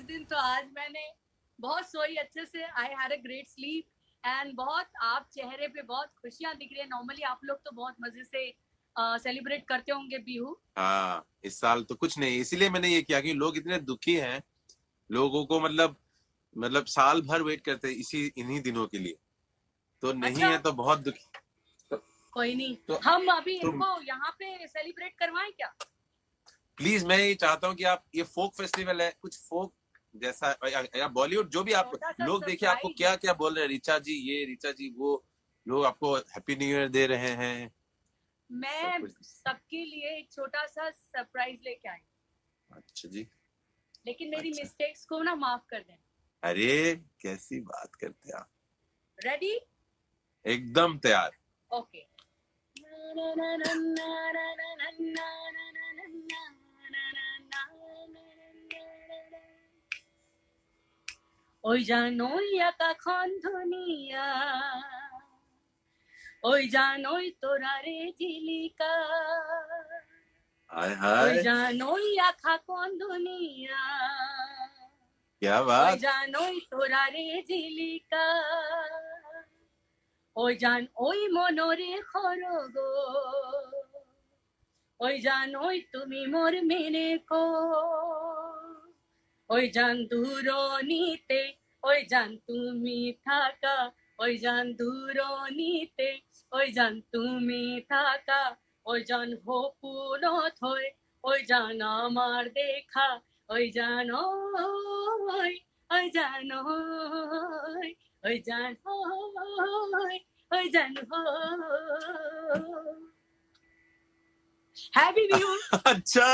दिन तो आज मैंने बहुत सोई अच्छे से. I had a great sleep and बहुत आप चेहरे पे बहुत खुशियां दिख रही है. नॉर्मली आप लोग तो बहुत मजे से सेलिब्रेट करते होंगे बिहू. हाँ, इस साल तो कुछ नहीं, इसीलिए मैंने ये किया कि लोग इतने दुखी हैं, लोगों को मतलब साल भर वेट करते हैं इन्हीं दिनों के लिए, तो नहीं अच्छा? है तो बहुत दुखी. कोई नहीं, तो हम अभी इनको यहाँ पे सेलिब्रेट करवाएं क्या? प्लीज, मैं ये चाहता हूँ कि आप, ये फोक फेस्टिवल है, कुछ फोक जैसा या बॉलीवुड जो भी आप लोग देखिए, आपको क्या क्या बोल रहे हैं, ऋचा जी ये, ऋचा जी वो, लोग आपको हैप्पी न्यू ईयर दे रहे हैं. मैं सबके लिए एक छोटा सा सरप्राइज लेके आई. अच्छा जी. लेकिन मेरी मिस्टेक्स को ना माफ कर दें. अरे कैसी बात करते हैं आप. रेडी? एकदम तैयार. ओके. ওই জানোই আকাখন ধুনিয়া, ওই জানোই তোরা রে ঝিলিকা, हाय हाय, ওই জানোই আকাখন ধুনিয়া, क्या बात, ওই জানোই তোরা রে ঝিলিকা, ওই জান ওই মনরে খরগো, ওই জানোই তুমি মোর মেনে কো, ওই জান দূরনিতে, ওই জান তুমি থাকা, ওই জান দূরনিতে, ওই জান তুমি থাকা, ওই জান হপুন থই, ওই জান আমার দেখা, ওই জান ওই, ওই জান ওই, ওই জান ওই, ওই জান हैप्पी न्यू. अच्छा,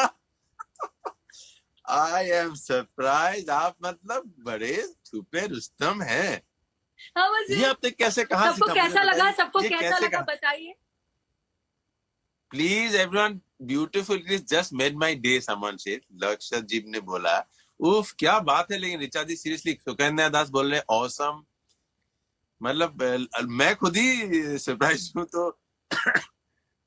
आई एम सरप्राइज. आप मतलब बड़े छुपे रुस्तम हैं. ये आपने कैसे, कहा सबको कैसा लगा? सबको कैसा लगा बताइए please everyone. Beautiful, it just made my day. Someone से लक्षित जी ने बोला, उफ क्या बात है. लेकिन ऋचा जी सीरियसली, सुकन्या दास बोल रहे ऑसम. मतलब मैं खुद ही सरप्राइज हूँ. तो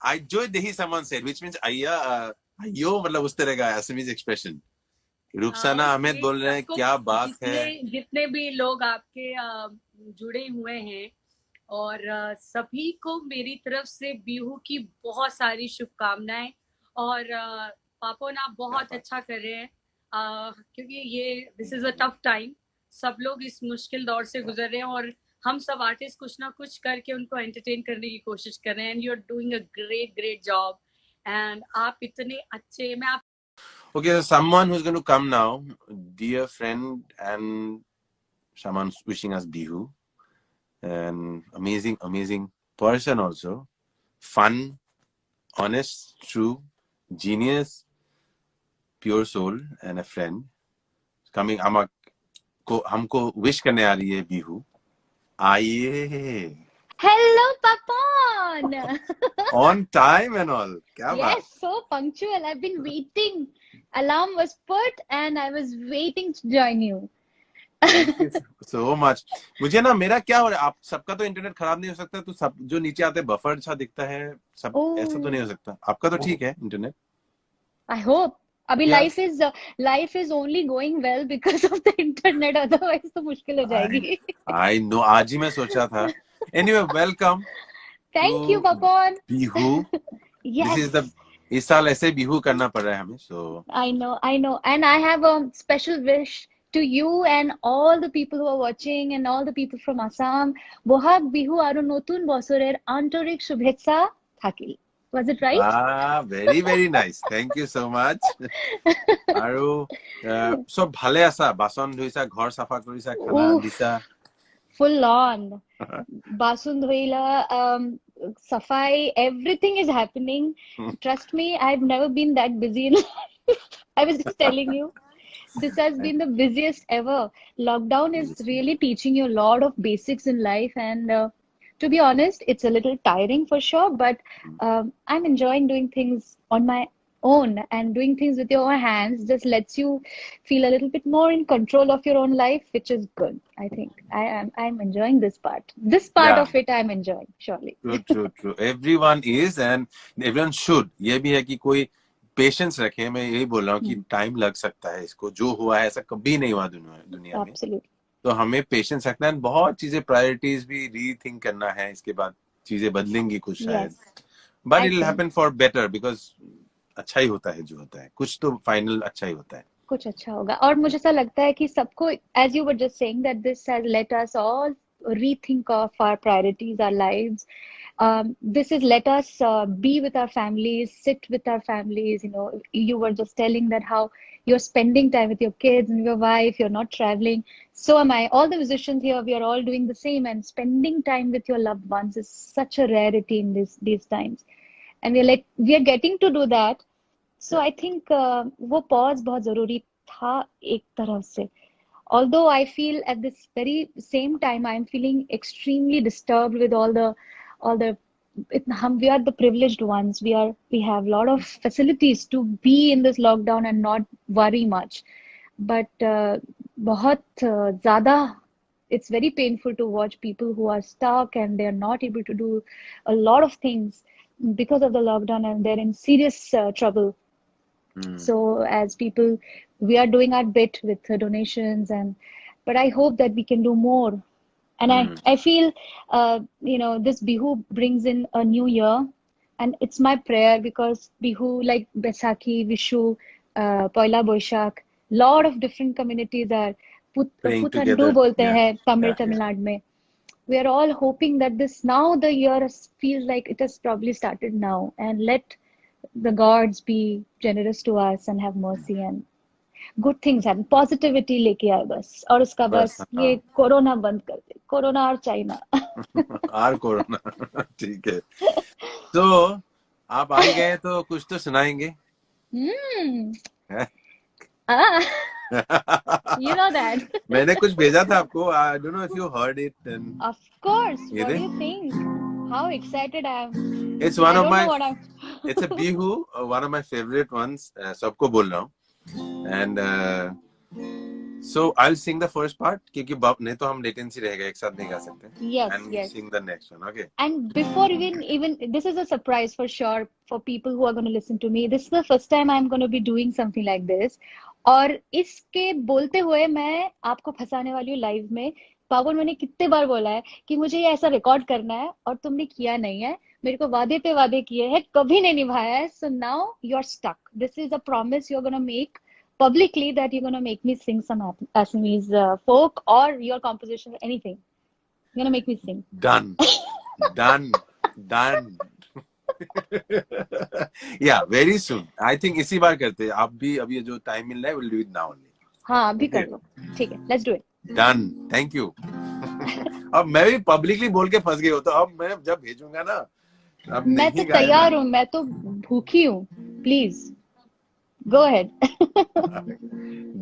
आई enjoyed the someone said, which means अयो, मतलब उस तरह का असमीज एक्सप्रेशन. रुखसाना अहमद बोल रहे हैं, क्या बात है. जितने भी लोग आपके जुड़े हुए हैं, और सभी को मेरी तरफ से बिहू की बहुत सारी शुभकामनाएं. और पापा ना बहुत अच्छा कर रहे हैं, क्योंकि ये this is a tough time. सब लोग इस मुश्किल दौर से गुजर रहे हैं, और हम सब आर्टिस्ट कुछ ना कुछ करके उनको एंटरटेन करने की कोशिश कर रहे हैं. And you are doing a great job. And आप इतने अच्छे, मैं आप. Okay, so someone who's going to come now, dear friend, and someone wishing us Bihu, and amazing person also, fun, honest, true, genius, pure soul, and a friend. Coming, हमको wish करने आ रही है Bihu. आइए. Hello, Papan. On time and all. क्या बात? Yes, so punctual. I've been waiting. Alarm was put and I was waiting to join you. Thank you so much. मुझे ना, मेरा क्या हो रहा है, आप सबका तो इंटरनेट खराब नहीं हो सकता, तो सब जो नीचे आते हैं बफर अच्छा दिखता है सब. ऐसा तो नहीं हो सकता. आपका तो ठीक है इंटरनेट. I hope. अभी Yes. life is only going well because of the internet. Otherwise तो मुश्किल हो जाएगी. I know. आज ही मैं सोचा था. Anyway, welcome. Thank you, Papan. Bihu. Yes. This is the, इस साल ऐसे बिहू करना पड़ रहा है हमें. So I know. And I have a special wish to you and all the people who are watching and all the people from Assam. Bohag Bihu aru notun bosorer antorik shubhecha thakil. Was it right? Ah, very nice. Thank you so much. আৰু সব ভালে আছা? বাচন ধুইছা, ঘৰ চাফা কৰিছা, খানা দিছা? Full on. Basun dhoila, safai, everything is happening. Trust me, I've never been that busy in life. I was just telling you, this has been the busiest ever. Lockdown is really teaching you a lot of basics in life, and to be honest, it's a little tiring for sure, but I'm enjoying doing things on my own, and doing things with your own hands just lets you feel a little bit more in control of your own life, which is good. I think I'm enjoying this part. This part of it I'm enjoying, surely. True. Everyone is, and everyone should. ये भी है कि कोई patience रखें। मैं यही बोल रहा हूँ कि टाइम लग सकता है इसको, जो हुआ है ऐसा कभी नहीं हुआ दुनिया में। Absolutely. तो हमें पेशेंस रखना है, बहुत चीजें प्रायोरिटीज भी रीथिंक करना है, इसके बाद चीजें बदलेंगी कुछ शायद, Yes. But I it will think happen for better, because अच्छा ही होता है जो होता है, कुछ तो फाइनल अच्छा ही होता है। कुछ अच्छा होगा। और मुझे ऐसा लगता है कि सबको, as you were just saying, that this has let us all rethink of our priorities, our lives. This has let us be with our families, sit with our families. You know, you were just telling that how you're spending time with your kids and your wife, you're not traveling. So am I. All the musicians here, we are all doing the same, and spending time with your loved ones is such a rarity in these times. And we are getting to do that. So I think वो pause बहुत जरूरी था एक तरह से. Although I feel at this very same time I'm feeling extremely disturbed with all the we are the privileged ones. We have a lot of facilities to be in this lockdown and not worry much. But बहुत ज़्यादा, it's very painful to watch people who are stuck and they are not able to do a lot of things because of the lockdown, and they're in serious trouble. So as people, we are doing our bit with the donations, but I hope that we can do more. And I feel, this Bihu brings in a new year, and it's my prayer because Bihu, like Baisakhi, Vishu, Poila Boishakh, lot of different communities are Praying Puthandu together. bolte Yeah. hai Tamil Yeah. Nadu mein. We are all hoping that this now the year feels like it has probably started now, and let the gods be generous to us and have mercy and good things happen. Positivity लेके आए बस, और उसका बस बस ये corona बंद कर दे, कोरोना और चाइना. आर कोरोना। ठीक है, तो आप आ ही गए तो कुछ तो सुनाएंगे। Ah, you know that. मैंने कुछ भेजा था आपको, I don't know if you heard it and Of course. ये What they. do you think? How excited I am. It's one I of don't know my, what I'm. It's a Bihu, one of my favourite ones, सबको बोल रहा हूँ। And so I'll sing the first part क्योंकि नहीं तो हम latency रहेगा, एक साथ नहीं गा सकते। Yes, and yes. sing the next one, okay? And before even this is a surprise for sure for people who are going to listen to me. This is the first time I'm going to be doing something like this. और इसके बोलते हुए मैं आपको फंसाने वाली हूँ live में. पावन, मैंने कितने बार बोला है कि मुझे ये ऐसा रिकॉर्ड करना है और तुमने किया नहीं है. मेरे को वादे पे वादे किए हैं, कभी नहीं निभाया है. So now you're stuck. This is a promise you're going to make publicly, that you're going to make me sing some Assamese folk or your composition or anything. You're going to make me sing. Done. Done. Yeah, very soon. I think इसी बार करते हैं। आप भी अभी जो time मिल रहा है, we'll do it now only. हाँ, अभी कर लो. ठीक है, let's do it. Done. Thank you. अब मैं भी पब्लिकली बोल के फंस गई हो, तो अब मैं जब भेजूंगा ना, अब मैं तो नहीं गाया तैयार हूँ, मैं तो भूखी हूँ. Please, go ahead.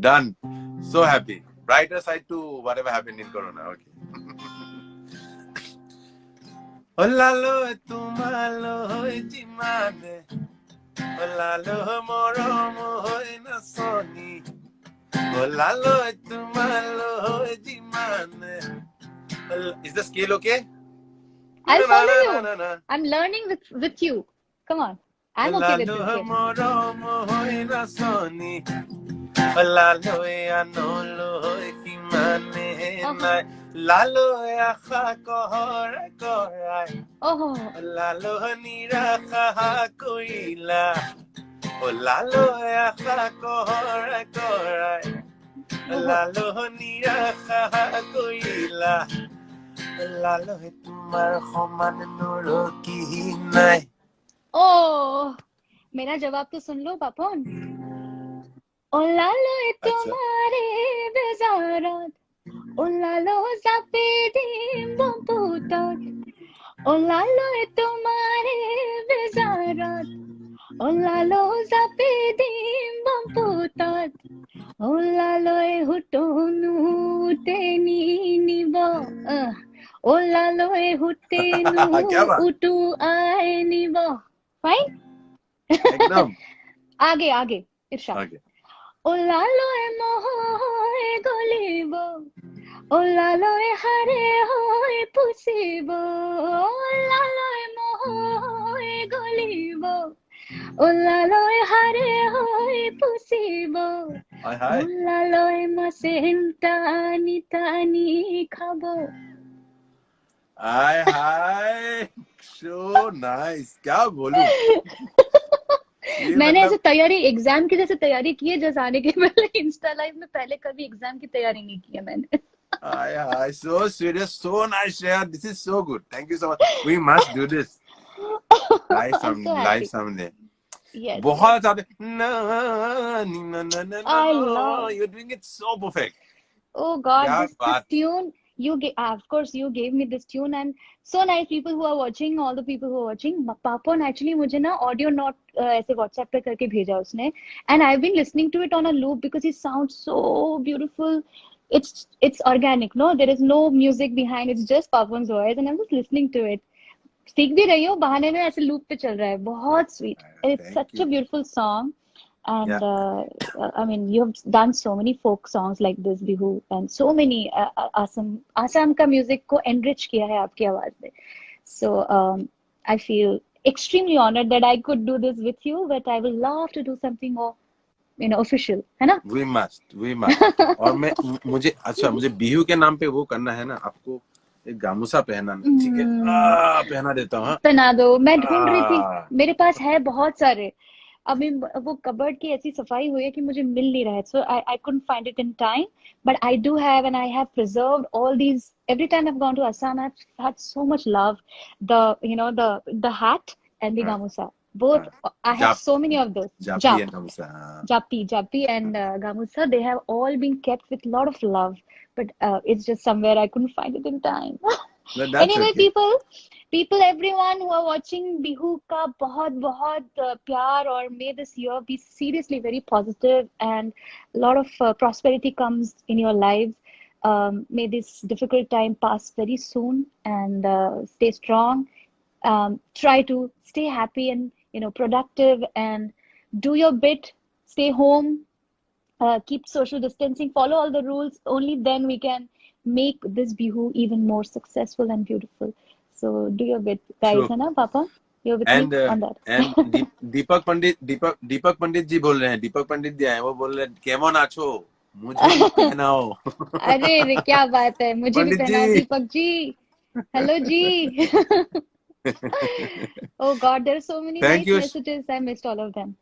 Done. So happy. Brighter side to whatever happened in Corona. Okay. Olalo tumalo jimane, olalo moromo na soni, olalo tumalo jimane. Is the scale okay? I'll follow you. I'm learning with you. Come on. I'm okay with this. Olalo moromo na soni, olalo anolo kimane na. Lalo akha kohora korai, Oh, lalo nira kha koila, oh lalo akha kohora korai, lalo nira kha koila, lalo tumar khoman nuro ki nai. oh. मेरा जवाब तो सुन लो पापन. ओ लालो तुम्हारे बेजारात, Olalo zapedim bomputat, olalo tumare bezarat, olalo zapedim bomputat, olalo hutonu teni nibo, olalo hutenu utu ai nibo. Fine? एकदम आगे इरशाद. आगे. Olalo mohoe golibo, olalo hare hoy pusibo, olalo mohoe golibo, Ullaloi hare hoi pusibo. Hi. Ullaloi masinta ani tani khabo. Hi. So nice. क्या बोलूं? ये मैंने ऐसे मतलब तैयारी एग्जाम की जैसे तैयारी की है जैसे आने के पहले इंस्टा लाइव में पहले कभी एग्जाम की तैयारी नहीं की है मैंने hi. So serious, so nice, Shreya. This is so good. Thank you so much. We must do this I'm so live happy. someday. Yes, yes. बहुत ज्यादा no, I no. love. You're doing it so perfect. Oh God, क्या this बात. tune you gave. Of course, you gave me this tune, and so nice people who are watching. All the people who are watching. Papan actually मुझे ना audio note ऐसे WhatsApp पे करके भेजा उसने, and I've been listening to it on a loop because he sounds so beautiful. It's organic, no? There is no music behind. It's just Papan's voice, and I'm just listening to it. सीख भी रही हूँ बहाने में ऐसे loop पे चल रहा है बहुत sweet. It's Thank such a you. beautiful song. Yeah. And I mean, you have done so many folk songs like this, Bihu, and so many Assam का music को enrich किया है आपकी आवाज में. So I feel extremely honored that I could do this with you, but I will love to do something more, official, है ना? We must. और मुझे अच्छा मुझे बिहू के नाम पे वो करना है ना आपको एक गामूसा पहनाना ठीक है पहना देता हूँ हाँ पहना दो मैं ढूंढ रही थी आ, मेरे पास है बहुत सारे अभी वो कबर्ड की ऐसी सफाई हुई है कि मुझे मिल नहीं रहा है सो आई couldn't find it in time but I do have and I have preserved all these every time I've gone to Assam I've had so much love the hat and the हाँ, gamusa both I have जाप so many of those जापी है jap gamusa हाँ. japi and gamusa they have all been kept with a lot of love but it's just somewhere I couldn't find it in time No, that's anyway okay. people everyone who are watching bihu ka bahut bahut pyar or may this year be seriously very positive and a lot of prosperity comes in your lives may this difficult time pass very soon and stay strong try to stay happy and productive and do your bit stay home keep social distancing, follow all the rules. Only then we can make this Bihu even more successful and beautiful. So do your bit, guys, True. है ना, Papa? You're with me on that. And दीपक पंडित जी बोल रहे हैं दीपक पंडित जी आए वो बोल रहे हैं केमन आछो मुझे भी पहनाओ अरे रे क्या बात है मुझे भी पंडित पहनाओ जी दीपक जी हेलो जी oh God there are so many Thank nice you. messages I missed all of them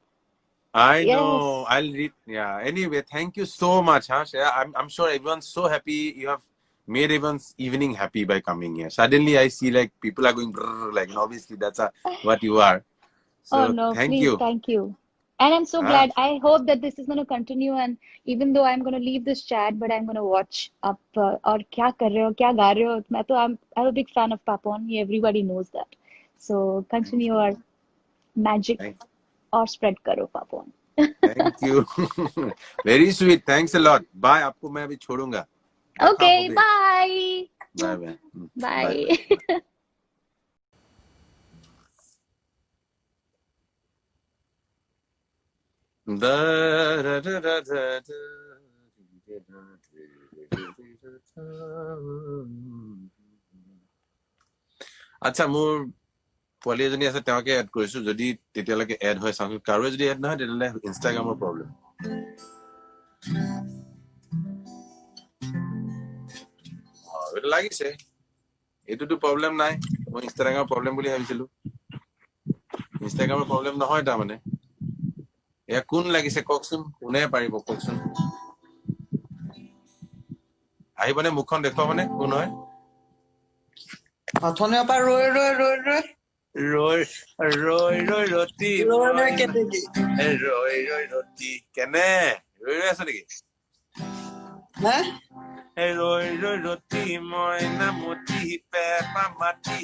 I yes know. I'll read. Yeah. Anyway, thank you so much, huh, Shreya. I'm sure everyone's so happy. You have made everyone's evening happy by coming here. Suddenly, I see like people are going brrr, like, and obviously that's what you are. oh So no thank please you. thank you and I'm so Huh? glad. I hope that this is going to continue. And even though I'm going to leave this chat, but I'm going to watch up. और क्या कर रहे हो, क्या गा रहे हो? I'm a big fan of Papon. Everybody knows that. So Thank continue you. your magic Thank, or spread करो Papon. thank you. Very sweet. Thanks a lot. Bye. आपको मैं अभी छोड़ूंगा. गाथा हो Okay, गई. bye. Bye bye. Bye. Bye. Da, da, da, da, da, da. আচ্ছা মোৰ পোৱালি এজনী আছে তেওঁকে এড কৰিছো যদি তেতিয়ালৈকে এড হয় চাওঁচোন কাৰো যদি এড নহয় তেতিয়াহ'লে ইনষ্টাগ্ৰামৰ প্ৰব্লেম এইটো লাগিছে এইটোতো প্ৰব্লেম নাই মই ইনষ্টাগ্ৰামৰ প্ৰব্লেম বুলি ভাবিছিলো ইনষ্টাগ্ৰামৰ প্ৰব্লেম নহয় তাৰমানে এয়া কোন লাগিছে কওকচোন কোনে পাৰিব কওকচোন আহিবনে মুখখন দেখুৱাবনে কোন হয় অথনিৰ পৰা ৰৈ ৰৈ ৰৈ ৰৈ ৰৈ ৰৈ ৰৈ ৰতি ৰৈ ৰৈ মই কেতেকী ৰৈ ৰৈ ৰতি কেনে ৰৈ ৰৈ আছ নেকি হে ৰৈ ৰৈ ৰতি মই নামতি পেপা মাটি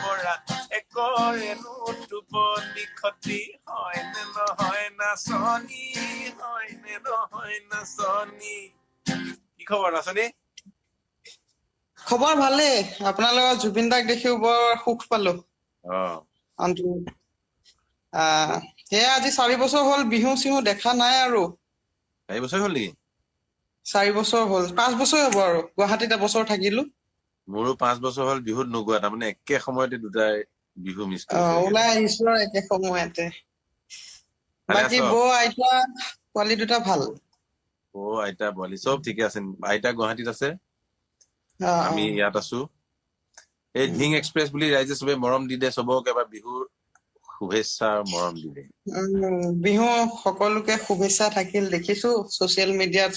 পৰা একৰেনো টোপনি খতি হয় নে নহয় নাচনি হয় নে নহয় নাচনি কি খবৰ নাচনি খবৰ ভালেই আপোনালোকৰ জুবিন দাক দেখিও বৰ সুখ পালো সেয়া আজি 4 বছৰ হ'ল বিহু চিহু দেখা নাই আৰু 4 বছৰ হ'ল নেকি 4 বছৰ হ'ল 5 বছৰ হ'ব আৰু গুৱাহাটীত এবছৰ থাকিলো মোৰো 5 বছৰ হ'ল বিহুত নোগোৱা তাৰমানে একে সময়তে দুটাই বিহু মিছ কৰিছো ওলাই আহিছো একে সময়তে ভালে বাকী আছ? বৌ আইতা পোৱালি দুটা ভাল? অ আইতা পোৱালি চব ঠিকে আছে। আইতা গুৱাহাটীত আছে, অ অ আমি ইয়াত আছো। এই ধিং এক্সপ্ৰেছ বুলি ৰাইজে চবে মৰম দি দে, চবক এবাৰ বিহুৰ শুভেচ্ছা মৰম দি দে। বিহু সকলোকে শুভেচ্ছা থাকিল। দেখিছো ছচিয়েল মিডিয়াত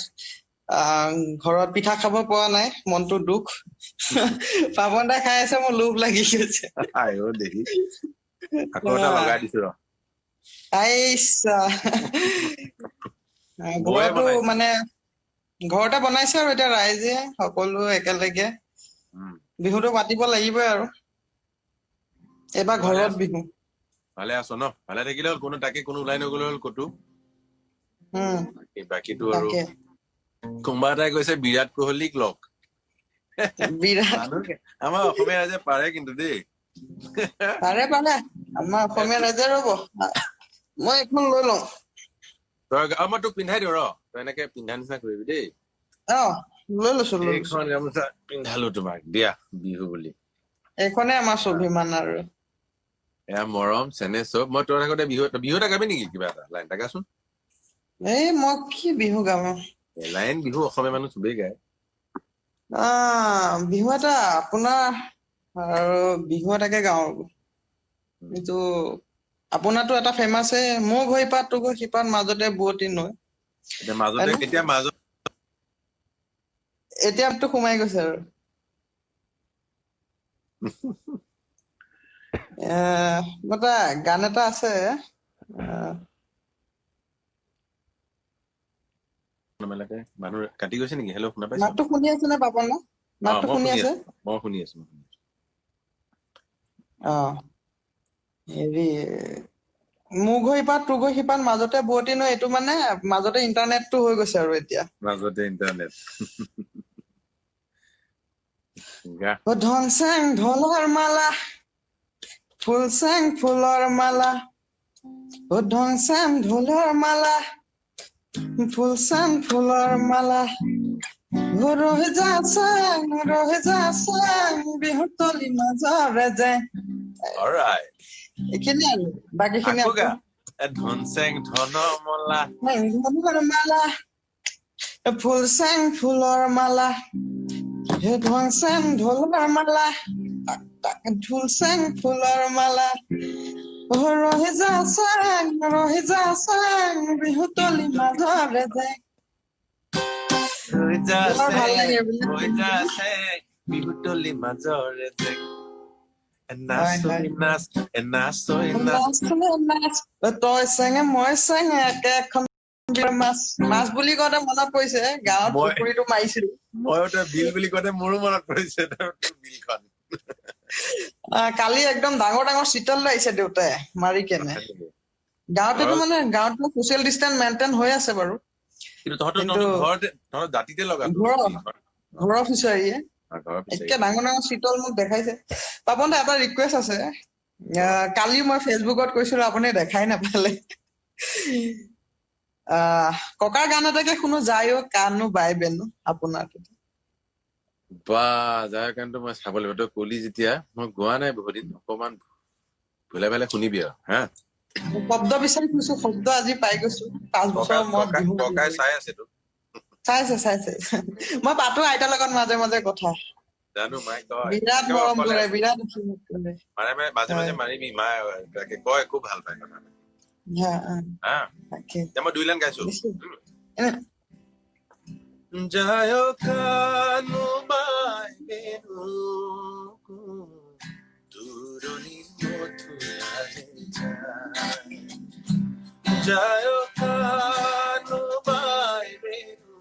ঘৰত পিঠা খাব পৰা নাই, মনটো দুখ। পাপন দাই খাই আছে, মোৰ লোভ লাগি গৈছে। আইও দেহি, আকৌ এটা লগাই দিছো ৰ। আইছা বৌয়ে ঘৰতো বনাইছে। মানে ঘৰতে বনাইছে আৰু এতিয়া ৰাইজে সকলো একেলগে উম, বিহুটো পাতিব লাগিবই আৰু এইবাৰ ভালে ঘৰত আছ, বিহু। ভালে আছ ন? ভালে থাকিলে হ'ল, কোনো তাকে কোনো ওলাই নগলে হ'ল ক'তো। বাকীটো আৰু তাকে কোনোবা এটাই কৈছে বিৰাট কোহলীক লগ। বিৰাট মানুহ আমাৰ অসমীয়া ৰাইজে পাৰে কিন্তু দেই। পাৰে পাৰে আমাৰ অসমীয়া ৰাইজে। ৰব মই এখন লৈ লওঁ। তই মই তোক পিন্ধাই দিওঁ ৰ, তই এনেকে পিন্ধা নিচিনা কৰিবি দেই। অ লৈ লৈছো। এইখন গামোচা পিন্ধালো তোমাক দিয়া বিহু বুলি। এইখনে আমাৰ স্বাভিমান আৰু এয়া মৰম চেনেহ চব। মই তোৰ আগতে বিহু এটা গাবি নেকি? কিবা এটা লাইন এটা গাচোন। এই মই কি বিহু গাম? লাইন বিহু অসমীয়া মানুহ চবেই গায়। বিহু এটা আপোনাৰ আৰু বিহু এটাকে গাওঁ। কিন্তু আপোনাৰতো এটা ফেমাছে, মোৰ ঘৰ ইপাত তোৰ ঘৰ সিপাত মাজতে বুৱতী নৈ। এতিয়া মাজতে হয়নে? এতিয়া মাজত এতিয়াতো সোমাই গৈছে আৰু মোৰ এটা গান এটা আছে। মানুহ কাটি গৈছে নেকি? হেল্ল' শুনা পাইছ? মাতটো শুনি আছে নে পাপন দা? অ মাতটো মই শুনি শুনি আছে? আছো, মই শুনি আছো। অ হেৰি মোৰ ঘৰ ইপাত তোৰ ঘৰ সিপাত মাজতে বুৱতী নৈ। এইটো মানে মাজতে ইণ্টাৰনেটটো হৈ গৈছে আৰু এতিয়া মাজতে ইণ্টাৰনেট গা। ধন চেং ঢোলৰ মালা, ফুল চেং ফুলৰ মালা, ধন চেং ঢোলৰ মালা, ফুল চেং ফুলৰ মালা, ৰৈ যা চেং বিহুতলি মাজৰে যে। অলৰাইট, এইখিনি আৰু বাকীখিনি আকৌ গা। আপুনি ধন চেং ধন মলা, ঢোলৰ মালা, ফুল চেং ফুলৰ মালা, ধন চেং ঢোলৰ মালা, ঢোল চেং ফুলৰ মালা, ৰহি যা চেং বিহুতলি মাজৰে যে। ৰৈ যা বৰ ভাল চেং, লাগে এইবিলাক ৰৈ বিহু যা বুলি। চেং বিহুতলি মাজৰে যে। হয় হয়। নাচ নাচ। তই চেঙে মই চেঙে একেখন মাছ মাছ বুলি কওঁতে মনত পৰিছে, গাঁৱত মই পুখুৰীটো মাৰিছিলো। মইও তই বিল বুলি কওঁতে মোৰো মনত পৰিছে তোৰ বিলখন। কালি একদম ডাঙৰ ডাঙৰ চিতল লৈ আহিছে দেউতাই মাৰি কেনে। গাঁৱতেতো ঘৰত মানে গাঁৱতো ছচিয়েল ডিষ্টেন্স মেইনটেইন হৈ আছে বাৰু। কিন্তু কিন্তু তহঁতৰ ঘৰতে, তহঁতৰ দাঁতিতে লগাতো ঘৰৰ বিলখন। ঘৰৰ ফিচাৰীয়ে ঘৰৰ একে পিছাৰিতে। ডাঙৰ ডাঙৰ চিতল মোক দেখাইছে। পাপন দা এটা ৰিকুৱেষ্ট আছে। কালি মই ফেচবুকত কৈছিলো, আপুনি দেখাই নাপালে। ককাৰ গান এটাকে শুনো, যায়ও কানো বাই বেনো আপোনাৰ। বা যাৰ কাৰণটো মই চাব লাগিব। তই কলি যেতিয়া, মই গোৱা নাই বহুত দিন, অকমান ভুলে ভালে শুনিবি আৰু হা। শব্দ বিচাৰি ফুৰিছো, শব্দ আজি পাই গৈছো। 5 বছৰৰ মূৰত বিহু গান ককাই গাই। চাই আছে তোক। চাইছে মই পাতো আইতাৰ লগত মাজে মাজে কথা। জানো মায়ে কয় বিৰাট একেবাৰে মৰম অকলে কৰে, আছে। বিৰাট আশীৰ্বাদ কৰে। মাজে মাজে হয় মাৰিবি, মায়ে তাকে কয় খুব ভাল পায় কথা। হা তাকে এতিয়া মই 2 লাইন গাইছো। বেছি এনে যায় কানো বাই বেনু দূৰণি মথুৰালে যায় কানো বাই বেনু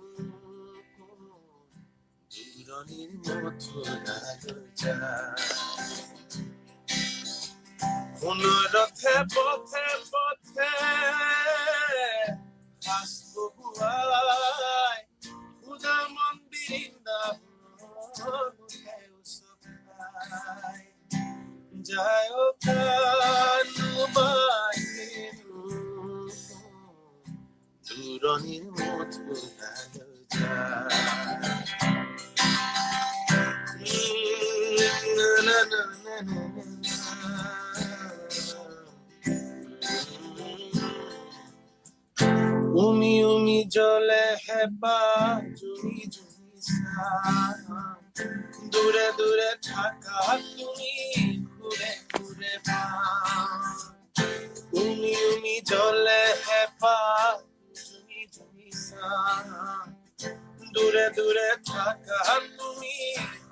দূৰণি মথুৰালে অনুৰথে পথে পথে সাজ বহুৱাই পূজা মন্দিৰ যায় কানো বাই দূৰণিৰ মথুৰালৈ যায়। হেঁপা জুমি জুমি চাওঁ দূৰে দূৰে থাকা তুমি ঘূৰে ঘূৰে পাওঁ উমি উমি জ্বলে হেঁপা জুমি জুমি চাওঁ দূৰে দূৰে থাকা তুমি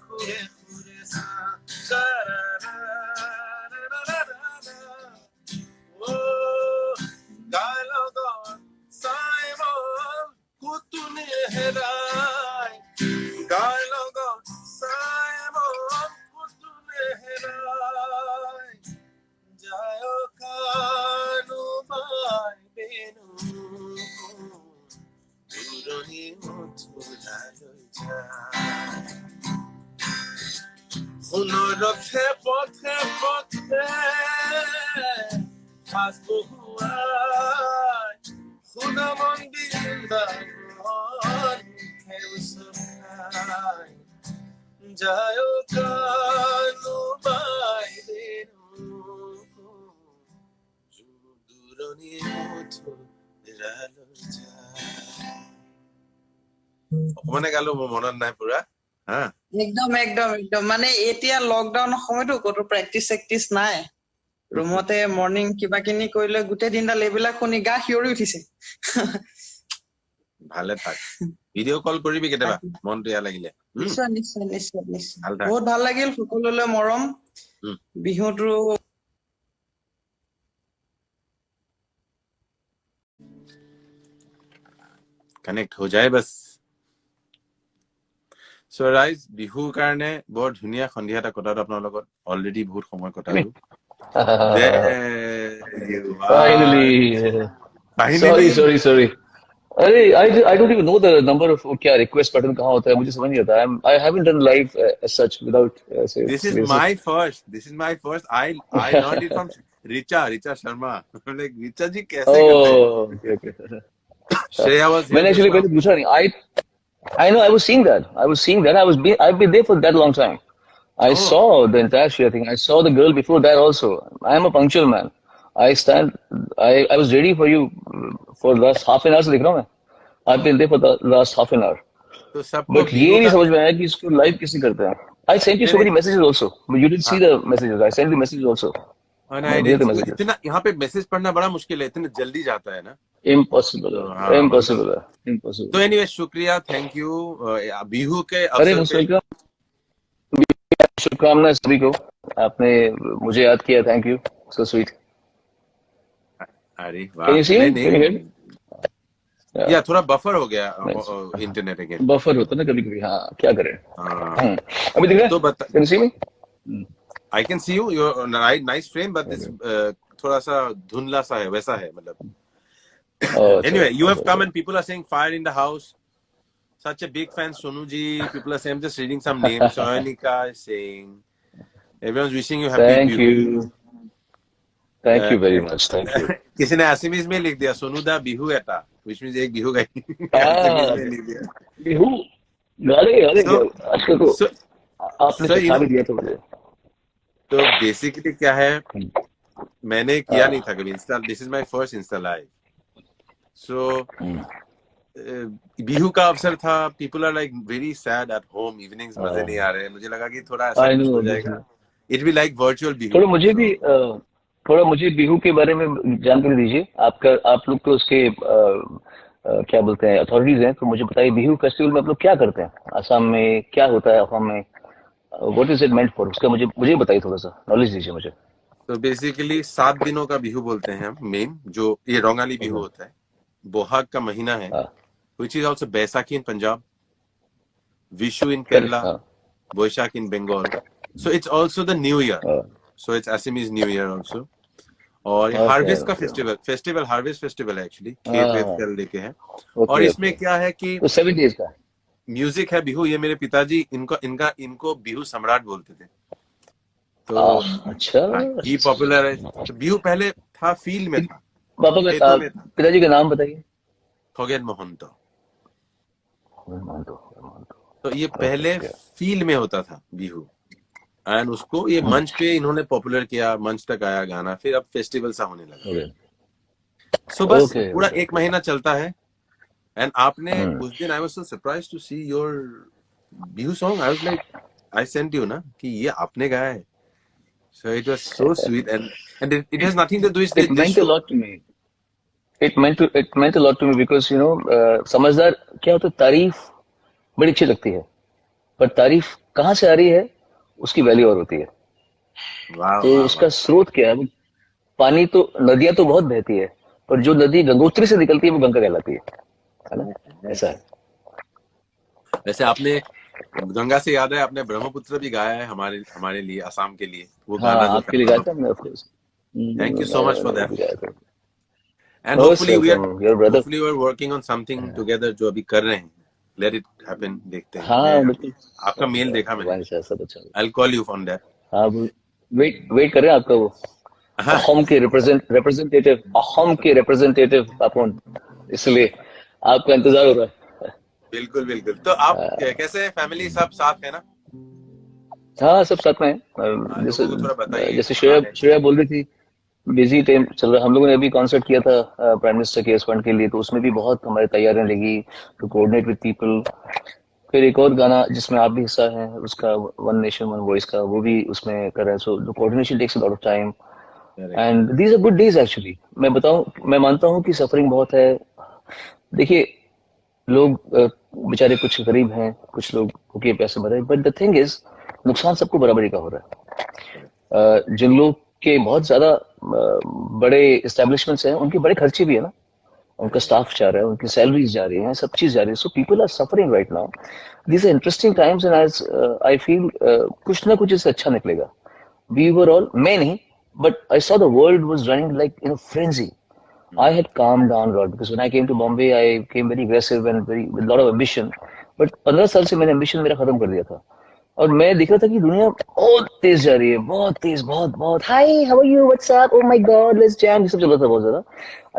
ঘূৰে ঘূৰে চাওঁ গাই লগত চাই মন কুতুনে হেৰাই গাই লগত চাই মন কুতুনে হেৰাই যায় কানুবাই বেনু দূৰণি মথুৰালৈ যায় সোণৰথে পথে পথে সাজ বহুৱাই সোণ মন্দিৰ সেউচখাই যায় কানুবাই দূৰণি মথুৰালৈ যায় অকমানে গালো মোৰ মনত নাই পুৰা হা একদম একদম একদম মানে এতিয়া লকডাউনৰ সময়তো ক'তো প্ৰেক্টিচ চেক্টিচ নাই ৰুমতে মৰ্ণিং কিবা কিনি কৰিলে গোটেই দিনডাল এইবিলাক শুনি গা শিয়ৰি উঠিছে ভালে থাক ভিডিঅ' কল কৰিবি কেতিয়াবা মনটো এয়া লাগিলে নিশ্চয় নিশ্চয় নিশ্চয় নিশ্চয় ভাল থাক বহুত ভাল লাগিল সকলোলৈ মৰম বিহুটো কানেক্ট হৈ যায় বস সো ৰাইজ বিহুৰ কাৰণে বৰ ধুনীয়া সন্ধিয়া এটা কটালো আপোনাৰ লগত অলৰেডি বহুত সময় কটালো Sorry. अरे I don't even know the number of क्या request button कहाँ होता है मुझे समझ नहीं आता I haven't done live as such without This is my first I learned it from Richa Sharma like Richa ji कैसे करते हैं okay Shreya was here मैंने actually पहले पूछा नहीं I know I was seeing that I've been there for that long time I saw the entire Shreya thing I saw the girl before that also I am a punctual man I was ready for you for the last half an hour से देख रहा हूँ मैं I've been there for the last half an hour तो सबको but ये नहीं समझ में आया कि इसको लाइव कैसे करते हैं I sent you so many messages also but you didn't see the messages I sent the messages also इतना यहाँ पे मैसेज पढ़ना बड़ा मुश्किल है इतना जल्दी जाता है ना impossible तो एनीवे शुक्रिया थैंक यू बिहू के अरे शुभकामनाएं सभी को आपने मुझे याद किया थैंक यू सो स्वीट अरे Can you see me? Can you hear me? या थोड़ा बफर हो गया इंटरनेट अगेन बफर होता ना कभी हाँ क्या करें अभी दिख रहा है तो बता Can you see me? I can see you you're nice frame but this थोड़ा सा धुंधला सा है वैसा है मतलब anyway you have come and people are saying fire in the house such a big fan Sonu ji people are saying I'm just reading some names Sonika is saying everyone's wishing you happy Thank you very much thank you किसी ने Assamese में लिख दिया सोनूदा बिहू एटा which means एक बिहू गई Assamese में लिख दिया बिहू गाले आजकल तो आपने सिखा भी दिया तो मुझे तो बेसिकली क्या है मैंने किया नहीं था कभी Insta this is my first Insta live so Bihu का अवसर था people are like very sad at home evenings मजे नहीं आ रहे मुझे लगा कि थोड़ा ऐसा हो जाएगा it be like virtual Bihu थोड़ा मुझे बिहू के बारे में जानकारी दीजिए आप लोग तो उसके क्या बोलते हैं अथॉरिटीज हैं तो मुझे बताइए बिहू फेस्टिवल में आप लोग क्या करते हैं असम में क्या होता है असम में what is it meant for उसका मुझे बताइए थोड़ा सा नॉलेज दीजिए मुझे तो बेसिकली 7 दिनों का बिहू बोलते हैं हम मेन जो ये रोंगाली बिहू होता है बोहाग का महीना है which is also Baisakhi in Punjab Vishu in Kerala Boishakh in Bengal so it's also the new year so it's Assamese new year also और हार्वेस्ट का फेस्टिवल हार्वेस्ट फेस्टिवल है एक्चुअली खेत वेत कर लेके है और इसमें क्या है कि 7 डेज का म्यूजिक है बिहू ये मेरे पिताजी इनको बिहू सम्राट बोलते थे तो अच्छा ये पॉपुलर है तो बिहू पहले था फील्ड में था पापा का पिताजी का नाम बताइए खगेन महंतो तो ये पहले फील्ड में होता था बिहू एंड उसको ये मंच पे इन्होंने पॉपुलर किया मंच तक आया गाना फिर अब फेस्टिवल सा होने लगा सो बस पूरा 1 महीना चलता है And आपने उस दिन I was so surprised to see your Bihu song. I was like, I sent you ना कि ये आपने गाया है. So it was so sweet, and it has nothing to do with It this meant a show. lot to me. It meant a lot to me because समझदार क्या होता है, तारीफ बड़ी अच्छी लगती है, पर तारीफ कहाँ से आ रही है उसकी वैल्यू और होती है. Wow, तो wow, उसका wow. स्रोत क्या है? वो पानी तो, नदियां तो बहुत बहती है, पर जो नदी गंगोत्री से निकलती है वो गंगा कहलाती है ना? ऐसा है. वैसे आपने गंगा से याद है, आपने ब्रह्मपुत्र भी गाया है हमारे लिए, असम के लिए, वो हाँ, गाना जो आपके लिए था. गाया था मैंने, of course. Thank you so much for मैंने that. भी गाया था. And most welcome your brother. hopefully we're working on something together जो अभी कर रहे हैं. Let it happen, देखते हैं. हाँ बिल्कुल. आपका मेल देखा मैंने. भगवान से सब अच्छा. I'll call you on that. हाँ, वेट कर रहे हैं आपका वो अहोम के रिप्रेजेंटेटिव पापोन, इसलिए आपका इंतजार हो रहा है. बिल्कुल बिल्कुल. तो आप कैसे हैं? फैमिली सब साथ है ना? हाँ, सब साथ में है. जैसे लोगों को थोड़ा बताइए. जैसे श्रेया बोल रही थी, बिजी टाइम चल रहा है. हम लोगों ने अभी कॉन्सर्ट किया था प्राइम मिनिस्टर केयर्स फंड के लिए, तो उसमें भी बहुत हमारी तैयारियां लगी टू कोऑर्डिनेट विद पीपल. फिर एक और गाना जिसमें आप भी हिस्सा है उसका, वन नेशन वन वॉइस का, वो भी उसमें कर रहे हैं. So the coordination takes a lot of time and these are good days actually. मैं बताऊं, मैं मानता हूं कि सफरिंग बहुत है. देखिए, लोग बेचारे कुछ गरीब हैं, कुछ लोग भूखे पैसे भरे, बट द थिंग इज नुकसान सबको बराबरी का हो रहा है. जिन लोग के बहुत ज्यादा बड़े एस्टेब्लिशमेंट्स हैं, उनके बड़े खर्चे भी है ना, उनका स्टाफ जा रहा है, उनकी सैलरीज जा रही हैं, सब चीज जा रही है. So people are suffering right now. These are interesting times and I feel कुछ ना कुछ इससे अच्छा निकलेगा. वी वर ऑल, मैं नहीं, but I saw the world was running like in a frenzy. I had calmed down a lot because when I came to Bombay, I came very aggressive and with a lot of ambition. But 15 साल से मैंने ambition मेरा खत्म कर दिया था, और मैं देख रहा था कि दुनिया बहुत तेज जा रही है, बहुत तेज, बहुत बहुत. Hi, how are you? What's up? Oh my God, let's jam. ये सब चल रहा था बहुत ज्यादा.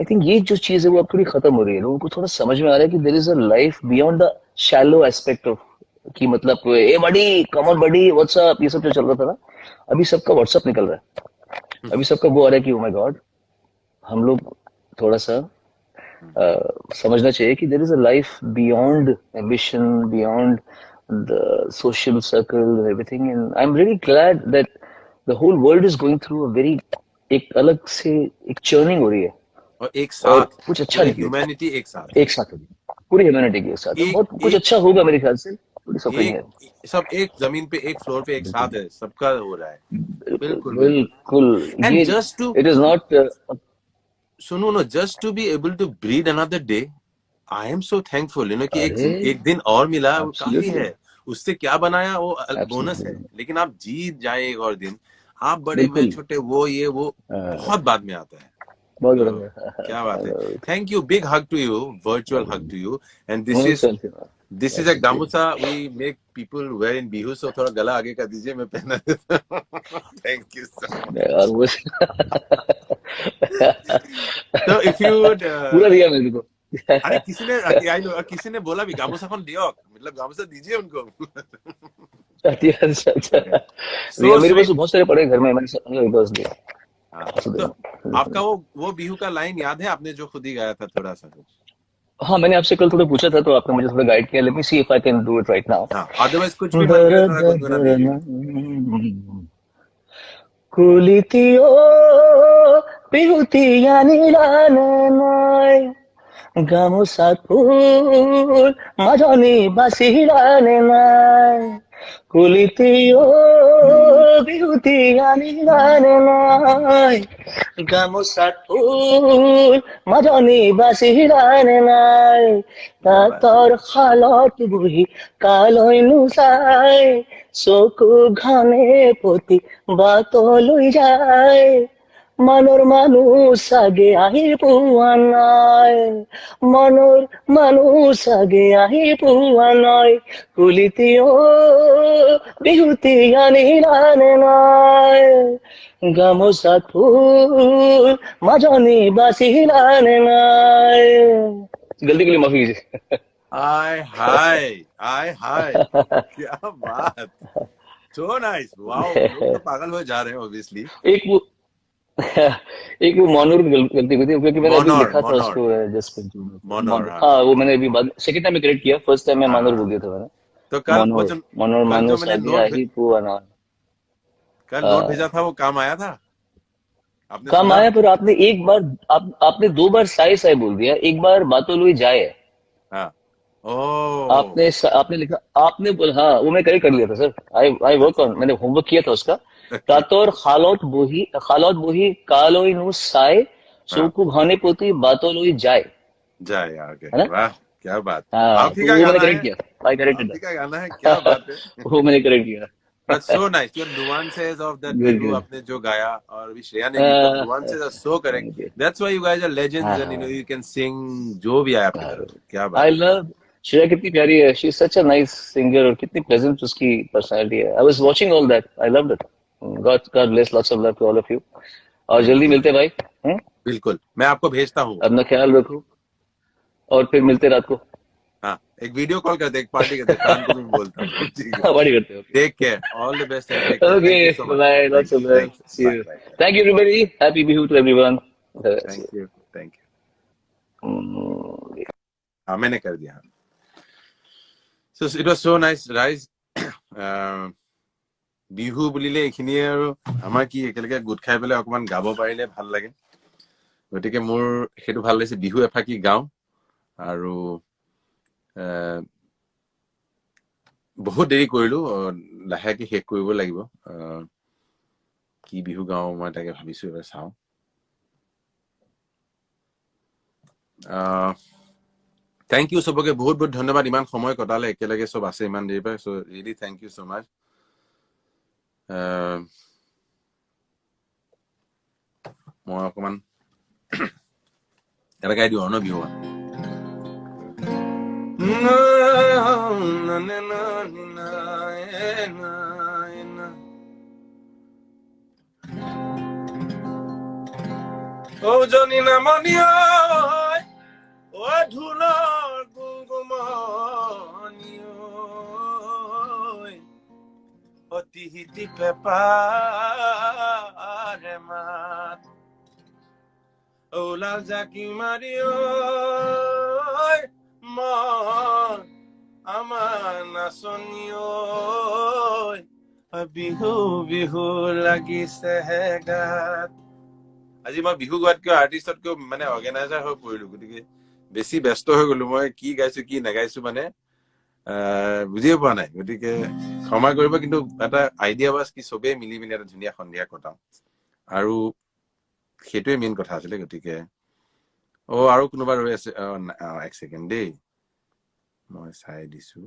I think ये जो चीज है वो अब थोड़ी खत्म हो रही है. लोगों को थोड़ा समझ में आ रहा है कि there is a life beyond the shallow aspect of, कि मतलब ए बड़ी, come on buddy, what's up, ये सब जो चल रहा था ना, अभी सबका व्हाट्सएप निकल रहा है. अभी सबका वो आ रहा है कि ओ माय गॉड, हम लोग थोड़ा सा समझना चाहिए कि there is a life beyond ambition, beyond the social circle and everything. And I am really glad that the whole world is going through a very, एक अलग से एक चर्निंग हो रही है, और एक साथ कुछ अच्छा निकले. ह्यूमैनिटी एक साथ हो रही, पूरी ह्यूमैनिटी के साथ बहुत कुछ अच्छा होगा मेरे ख्याल से. सब एक जमीन पे, एक फ्लोर पे एक साथ है, सबका हो रहा है. बिल्कुल बिल्कुल. And just to, it is not, सुनो ना, just to be able to breathe another day, I am so thankful, कि एक दिन और मिला, वो काफी है. उससे क्या बनाया वो बोनस है, लेकिन आप जीत जाए एक और दिन, आप बड़े मैं छोटे, वो ये वो बहुत बाद में आता है. क्या बात है. Thank you. Big hug to you, virtual hug to you. And this is a gamusa we make people wear in Bihu. So थोड़ा गला आगे कर दीजिए, मैं पहना देता हूं. Thank you so much. तो इफ यू वुड पूरा दिया मेरे को. अरे किसी ने बोला भी गामूसा कौन दियो, मतलब गामूसा दीजिए उनको. अच्छा. मेरे पास बहुत सारे पड़े घर में, मैंने बस दिया. तो आपका वो बिहू का लाइन याद है आपने जो खुद ही गाया था थोड़ा सा? हाँ, मैंने आपसे कल थोड़ा पूछा था, तो आपने मुझे थोड़ा गाइड किया. Let me see if I can do it right now. Otherwise कुछ भी मन करे थोड़ा गुनगुना दीजिए. कुलितियो बिहुतिया निलाननाय गामोसा फूल माझनी बासिलाननाय. कुलितियो बिहुतिया निलाननाय गामोसा फूल মাজনী বাচিলানে নাই. তাঁতৰ শালত বহি কালৈ নোচাই, চকু ঘনে পতি বাটলৈ যায়. মনৰ মানুহ চাগে আহি পোৱা নাই, মনৰ মানুহ চাগে আহি পোৱা নাই. কুলিতিও বিহুতি আনিলানে নাই গামোচাত ফুল মাজনী বাচিলানে নাই. गलती के लिए माफी कीजिए. हाय क्या बात. So nice. वाओ, लोग तो पागल हो जा रहे हैं ऑब्वियसली. एक वो मनोर गलती हुई थी क्योंकि मैंने अभी मनोर लिखा था मनोर उसको जस्ट मनोर हाँ हाँ वो मैंने अभी बाद सेकंड टाइम में करेक्ट किया फर्स्ट टाइम में मनोर बोल हाँ दिया था मैंने तो कल वो मनोर जो मनोर कल मानो जो मैंने सादिया ही पुआना कल नोट भेजा था वो काम आया था आपने काम सुना आया पर आपने एक बार आपने 2 बार साई साई बोल दिया एक बार बातों लुई जाए हाँ ओ आपने लिखा आपने बोला हाँ वो मैं करेक्ट कर लिया था सर आई वर्क ऑन मैंने होमवर्क किया था उसका ओके तातोर खालौत बोही कालोई नु साय हाँ सोकु भाने पोती बातों लुई जाए जय ओके है ना वाह क्या बात हाँ आप ही तो का वो मैंने गाना करेक्ट है किया आई आप करेक्टेड ही का गाना है क्या बात है वो मैंने करेक्ट किया But so nice. Your nuances of that good Bihu good आपने जो गाया और अभी श्रेया ने भी तो nuances are so correct. Thank you That's why you guys are legends and हाँ you can sing जो भी आए आपकी तरफ से क्या बात आई है लव श्रेया कितनी प्यारी है she is such a nice singer और कितनी प्लेजेंट उसकी पर्सनालिटी है I was watching all that I loved it God bless lots of love to all of you और जल्दी बिल्कुल मिलते हैं भाई हम्म? बिल्कुल मैं आपको भेजता हूँ अपना ख्याल रखो और फिर मिलते रात को हाँ एक वीडियो कॉल करते एक पार्टी करते शाम को मैं बोलता हूँ ठीक है पार्टी करते हैं take care all the best and take care okay thank you so much bye lots of love thank you see bye you bye thank you everybody happy Bihu to everyone thank you हाँ मैंने कर दिया so it was so nice guys Bihu বুলিলে এইখিনিয়ে আৰু আমাৰ কি একেলগে গোট খাই পেলাই অকমান গাব পাৰিলে ভাল লাগে গতিকে মোৰ সেইটো ভাল লাগিছে বিহু এফাকি গাওঁ আৰু বহুত দেৰি কৰিলো লাহেকে শেষ কৰিব লাগিব কি বিহু গাওঁ মই তাকে ভাবিছো এবাৰ চাওঁ থ্যাংক ইউ সবকে বহুত বহুত ধন্যবাদ ইমান সময় কটালে একেলগে সব আছে ইমান দেৰি পৰা so really thank you so much মই অকমান এটা গাই দিওঁ ন বিহু ও জনি নামনি ও ধুলৰ গুগুমনি অতি হিতি পেপাৰে মাত ওলাল জাকি মাৰি মন আমাৰ নাচনি বিহু বিহু লাগিছে হে গাত আজি মই বিহু গোৱাতকৈ আৰ্টিষ্টতকৈ মানে অৰ্গেনাইজাৰ হৈ পৰিলো গতিকে বেছি ব্যস্ত হৈ গলো মই কি গাইছো কি নাগাইছো মানে বুজিয়ে পোৱা নাই গতিকে ক্ষমা কৰিব কিন্তু এটা আইডিয়া বাছ কি চবেই মিলি মিলি এটা ধুনীয়া সন্ধিয়া কটাও আৰু সেইটোৱে মেইন কথা আছিলে গতিকে আৰু কোনোবা ৰৈ আছে এক ছেকেণ্ড দেই মই চাই দিছো